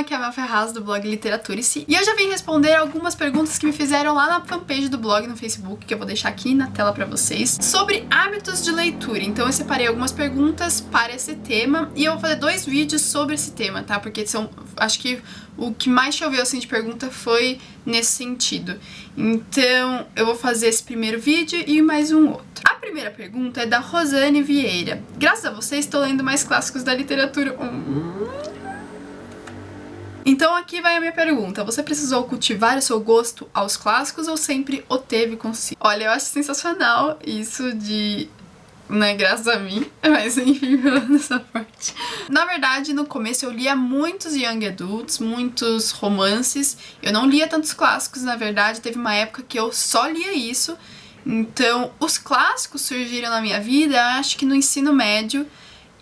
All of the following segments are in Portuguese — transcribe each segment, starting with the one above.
aqui é a Mel Ferraz do blog Literatura e Si, e eu já vim responder algumas perguntas que me fizeram lá na fanpage do blog no Facebook, que eu vou deixar aqui na tela pra vocês, sobre hábitos de leitura. Então eu separei algumas perguntas para esse tema e eu vou fazer 2 vídeos sobre esse tema, tá? Porque acho que o que mais choveu assim de pergunta foi nesse sentido. Então eu vou fazer esse primeiro vídeo e mais um outro. A primeira pergunta é da Rosane Vieira. Graças a vocês estou lendo mais clássicos da literatura. Então aqui vai a minha pergunta. Você precisou cultivar o seu gosto aos clássicos ou sempre o teve consigo? Olha, eu acho sensacional isso de... Não é graças a mim, mas enfim, nessa parte. Na verdade, no começo eu lia muitos young adults, muitos romances. Eu não lia tantos clássicos, na verdade. Teve uma época que eu só lia isso. Então, os clássicos surgiram na minha vida, acho que no ensino médio.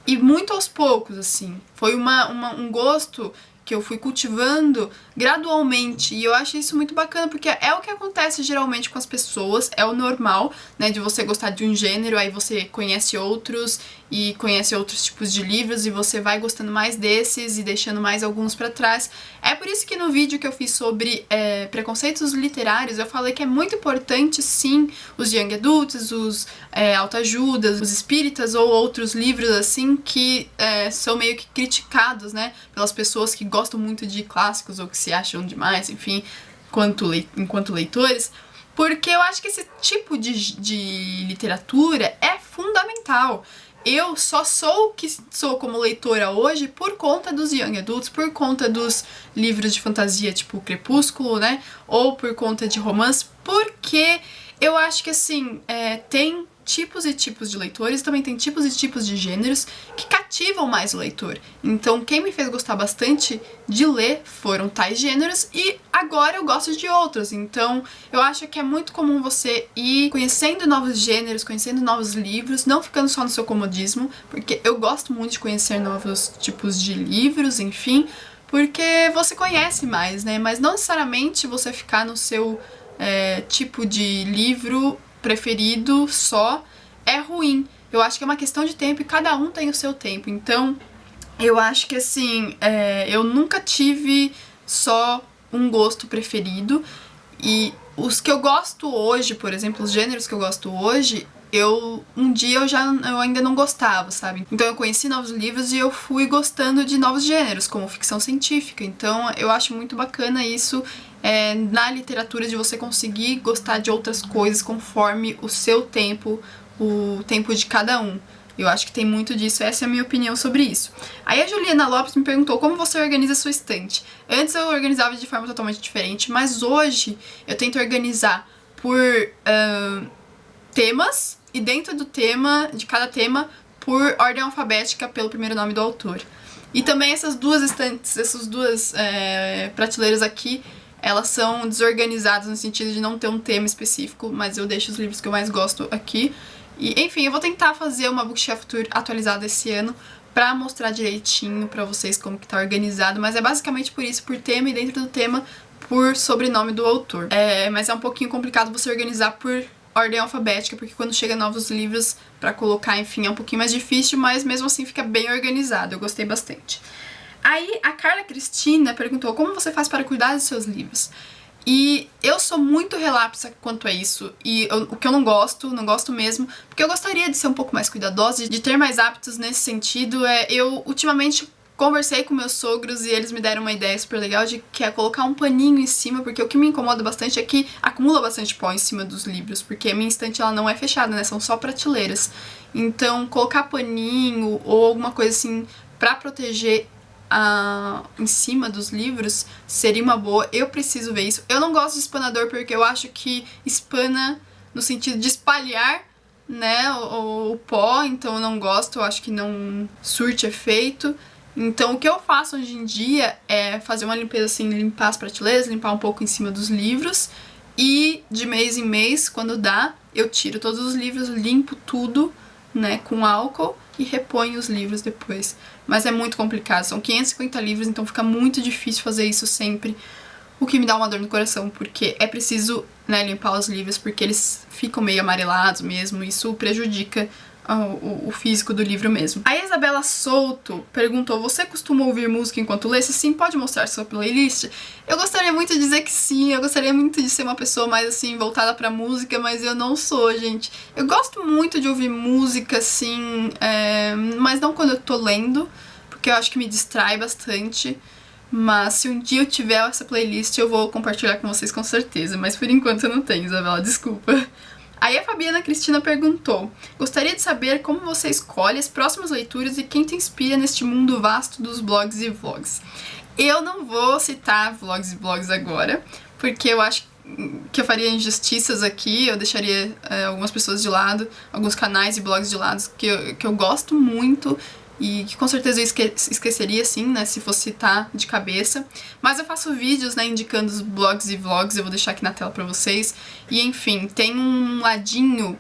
E muito aos poucos, assim. Foi um gosto que eu fui cultivando gradualmente, e eu acho isso muito bacana, porque é o que acontece geralmente com as pessoas, é o normal, né, de você gostar de um gênero, aí você conhece outros, e conhece outros tipos de livros, e você vai gostando mais desses, e deixando mais alguns pra trás. É por isso que no vídeo que eu fiz sobre preconceitos literários, eu falei que é muito importante, sim, os young adults, os autoajudas, os espíritas, ou outros livros, assim, que são meio que criticados, né, pelas pessoas que gostam muito de clássicos, ou que se acham demais, enfim, enquanto leitores, porque eu acho que esse tipo de literatura é fundamental. Eu só sou o que sou como leitora hoje por conta dos young adults, por conta dos livros de fantasia tipo Crepúsculo, né, ou por conta de romance, porque eu acho que, assim, tem tipos e tipos de leitores, também tem tipos e tipos de gêneros que cativam mais o leitor. Então, quem me fez gostar bastante de ler foram tais gêneros e agora eu gosto de outros. Então, eu acho que é muito comum você ir conhecendo novos gêneros, conhecendo novos livros, não ficando só no seu comodismo, porque eu gosto muito de conhecer novos tipos de livros, enfim, porque você conhece mais, né? Mas não necessariamente você ficar no seu tipo de livro preferido só é ruim. Eu acho que é uma questão de tempo e cada um tem o seu tempo. Então, eu acho que, assim, eu nunca tive só um gosto preferido. E os que eu gosto hoje, por exemplo, os gêneros que eu gosto hoje, um dia eu ainda não gostava, sabe? Então eu conheci novos livros e eu fui gostando de novos gêneros, como ficção científica. Então eu acho muito bacana isso na literatura, de você conseguir gostar de outras coisas conforme o seu tempo, o tempo de cada um. Eu acho que tem muito disso, essa é a minha opinião sobre isso. Aí a Juliana Lopes me perguntou como você organiza a sua estante. Antes eu organizava de forma totalmente diferente, mas hoje eu tento organizar por temas, e dentro do tema, de cada tema, por ordem alfabética pelo primeiro nome do autor. E também essas duas estantes, essas duas prateleiras aqui, elas são desorganizadas no sentido de não ter um tema específico, mas eu deixo os livros que eu mais gosto aqui. E, enfim, eu vou tentar fazer uma Bookshelf Tour atualizada esse ano pra mostrar direitinho pra vocês como que tá organizado, mas é basicamente por isso, por tema, e dentro do tema, por sobrenome do autor. Mas é um pouquinho complicado você organizar por ordem alfabética, porque quando chega novos livros pra colocar, enfim, é um pouquinho mais difícil, mas mesmo assim fica bem organizado, eu gostei bastante. Aí a Carla Cristina perguntou como você faz para cuidar dos seus livros. E eu sou muito relapsa quanto a isso, e o que eu não gosto mesmo, porque eu gostaria de ser um pouco mais cuidadosa, de ter mais hábitos nesse sentido. Eu ultimamente conversei com meus sogros e eles me deram uma ideia super legal que é colocar um paninho em cima, porque o que me incomoda bastante é que acumula bastante pó em cima dos livros, porque a minha estante ela não é fechada, né, são só prateleiras. Então colocar paninho ou alguma coisa assim pra proteger em cima dos livros seria uma boa. Eu preciso ver isso. Eu não gosto de espanador porque eu acho que espana no sentido de espalhar, né, o pó, então eu não gosto, eu acho que não surte efeito. Então o que eu faço hoje em dia é fazer uma limpeza assim, limpar as prateleiras, limpar um pouco em cima dos livros, e de mês em mês, quando dá, eu tiro todos os livros, limpo tudo, né, com álcool, e reponho os livros depois. Mas é muito complicado, são 550 livros, então fica muito difícil fazer isso sempre, o que me dá uma dor no coração, porque é preciso, né, limpar os livros, porque eles ficam meio amarelados mesmo, isso prejudica o físico do livro mesmo. A Isabela Souto perguntou: você costuma ouvir música enquanto lê? Se sim, pode mostrar sua playlist? Eu gostaria muito de dizer que sim, eu gostaria muito de ser uma pessoa mais assim, voltada pra música, mas eu não sou, gente. Eu gosto muito de ouvir música, assim, mas não quando eu tô lendo, porque eu acho que me distrai bastante. Mas se um dia eu tiver essa playlist, eu vou compartilhar com vocês com certeza. Mas por enquanto eu não tenho, Isabela, desculpa. Aí a Fabiana Cristina perguntou: gostaria de saber como você escolhe as próximas leituras e quem te inspira neste mundo vasto dos blogs e vlogs. Eu não vou citar vlogs e blogs agora, porque eu acho que eu faria injustiças aqui, eu deixaria algumas pessoas de lado, alguns canais e blogs de lado que eu gosto muito e que com certeza eu esqueceria, sim, né, se fosse citar de cabeça. Mas eu faço vídeos, né, indicando os blogs e vlogs, eu vou deixar aqui na tela pra vocês. E enfim, tem um ladinho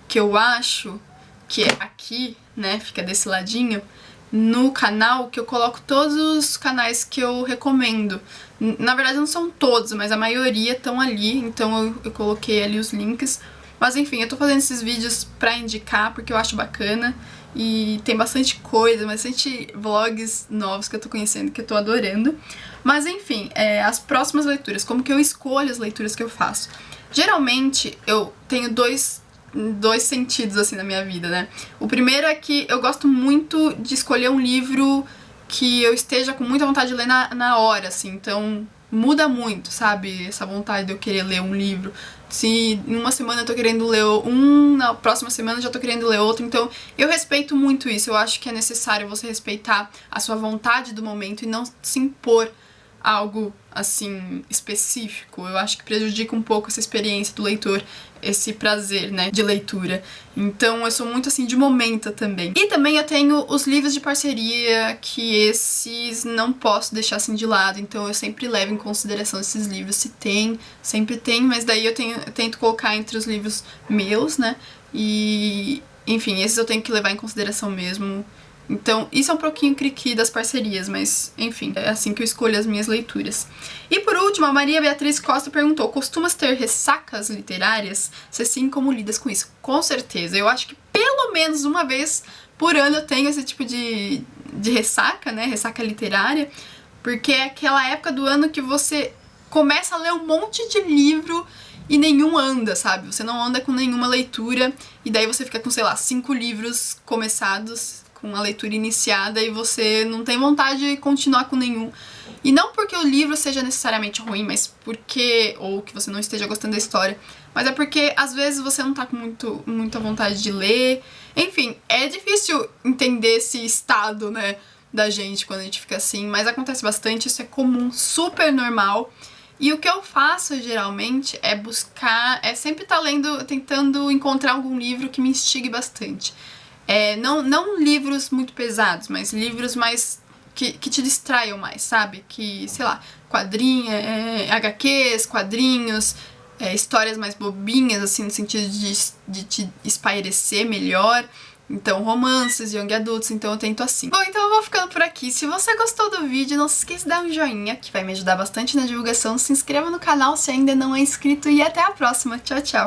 que eu acho que é aqui, né, fica desse ladinho, no canal, que eu coloco todos os canais que eu recomendo. Na verdade não são todos, mas a maioria estão ali, então eu coloquei ali os links. Mas enfim, eu tô fazendo esses vídeos pra indicar, porque eu acho bacana. E tem bastante coisa, bastante vlogs novos que eu tô conhecendo, que eu tô adorando. Mas enfim, as próximas leituras, como que eu escolho as leituras que eu faço? Geralmente, eu tenho dois sentidos, assim, na minha vida, né? O primeiro é que eu gosto muito de escolher um livro que eu esteja com muita vontade de ler na hora, assim. Então, muda muito, sabe? Essa vontade de eu querer ler um livro. Se em uma semana eu tô querendo ler um, na próxima semana eu já tô querendo ler outro. Então, eu respeito muito isso. Eu acho que é necessário você respeitar a sua vontade do momento e não se impor algo, assim, específico. Eu acho que prejudica um pouco essa experiência do leitor, esse prazer, né, de leitura. Então eu sou muito, assim, de momento também. E também eu tenho os livros de parceria, que esses não posso deixar, assim, de lado. Então eu sempre levo em consideração esses livros, se tem, sempre tem, mas daí eu tento colocar entre os livros meus, né, e... enfim, esses eu tenho que levar em consideração mesmo. Então, isso é um pouquinho cri-cri das parcerias, mas, enfim, é assim que eu escolho as minhas leituras. E por último, a Maria Beatriz Costa perguntou: costumas ter ressacas literárias? Se sim, como lidas com isso? Com certeza, eu acho que pelo menos uma vez por ano eu tenho esse tipo de ressaca, né, ressaca literária, porque é aquela época do ano que você começa a ler um monte de livro e nenhum anda, sabe? Você não anda com nenhuma leitura, e daí você fica com, sei lá, 5 livros começados, com a leitura iniciada, e você não tem vontade de continuar com nenhum. E não porque o livro seja necessariamente ruim, mas porque... ou que você não esteja gostando da história, mas é porque às vezes você não tá com muita vontade de ler. Enfim, é difícil entender esse estado, né, da gente quando a gente fica assim, mas acontece bastante, isso é comum, super normal. E o que eu faço geralmente é buscar, sempre estar lendo, tentando encontrar algum livro que me instigue bastante. Não livros muito pesados, mas livros mais que te distraiam mais, sabe? Que, sei lá, HQs, quadrinhos, histórias mais bobinhas, assim, no sentido de te espairecer melhor. Então, romances, young adults, então eu tento assim. Bom, então eu vou ficando por aqui. Se você gostou do vídeo, não se esqueça de dar um joinha, que vai me ajudar bastante na divulgação. Se inscreva no canal se ainda não é inscrito e até a próxima. Tchau, tchau!